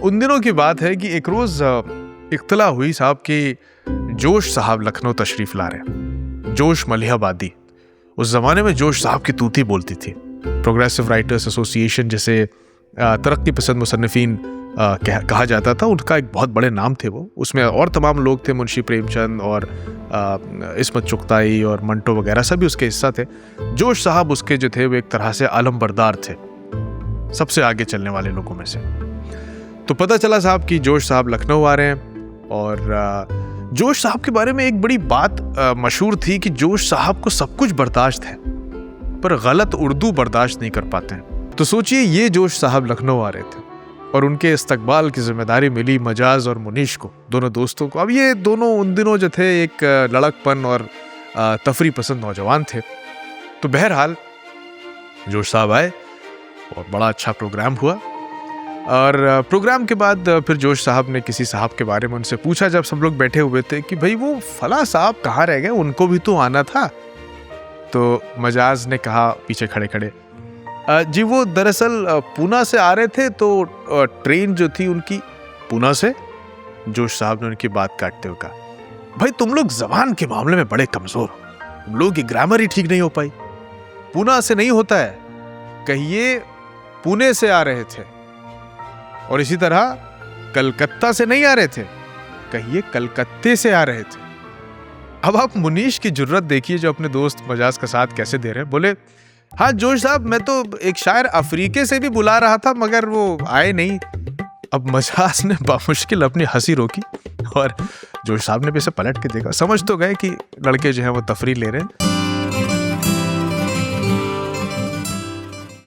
उन दिनों की बात है कि एक रोज़ इत्तला हुई साहब कि जोश साहब लखनऊ तशरीफ़ ला रहे हैं। जोश मलिहाबादी, उस ज़माने में जोश साहब की तूती बोलती थी। प्रोग्रेसिव राइटर्स एसोसिएशन जैसे तरक्की पसंद मुसन्निफ़ीन कहा जाता था, उनका एक बहुत बड़े नाम थे वो। उसमें और तमाम लोग थे, मुंशी प्रेमचंद और इस्मत चुगताई और मंटो वगैरह सभी उसके हिस्सा थे। जोश साहब उसके जो थे वो एक तरह से आलमबरदार थे, सबसे आगे चलने वाले लोगों में से। तो पता चला साहब कि जोश साहब लखनऊ आ रहे हैं और जोश साहब के बारे में एक बड़ी बात मशहूर थी कि जोश साहब को सब कुछ बर्दाश्त है पर गलत उर्दू बर्दाश्त नहीं कर पाते हैं। तो सोचिए ये जोश साहब लखनऊ आ रहे थे और उनके इस्तकबाल की जिम्मेदारी मिली मजाज और मुनीश को, दोनों दोस्तों को। अब ये दोनों उन दिनों जो थे एक लड़कपन और तफरी पसंद नौजवान थे। तो बहरहाल जोश साहब आए और बड़ा अच्छा प्रोग्राम हुआ। और प्रोग्राम के बाद फिर जोश साहब ने किसी साहब के बारे में उनसे पूछा, जब सब लोग बैठे हुए थे, कि भाई वो फला साहब कहाँ रह गए, उनको भी तो आना था। तो मजाज ने कहा पीछे खड़े खड़े, जी वो दरअसल पूना से आ रहे थे, तो ट्रेन जो थी उनकी पूना से। जोश साहब ने उनकी बात काटते हुए कहा, भाई तुम लोग जबान के मामले में बड़े कमजोर हो, तुम लोग की ग्रामर ही ठीक नहीं हो पाई। पूना से नहीं होता है, कहिए पुणे से आ रहे थे। और इसी तरह कलकत्ता से नहीं आ रहे थे, कहिए कलकत्ते से आ रहे थे। अब आप मुनीश की जुर्रत देखिए जो अपने दोस्त मजाज का साथ कैसे दे रहे हैं। बोले, हाँ जोश साहब, मैं तो एक शायर अफ्रीके से भी बुला रहा था मगर वो आए नहीं। अब मजाज ने बामुश्किल अपनी हंसी रोकी और जोश साहब ने भी इसे पलट के देखा। समझ तो गए कि लड़के जो हैं वो तफरी ले रहे हैं।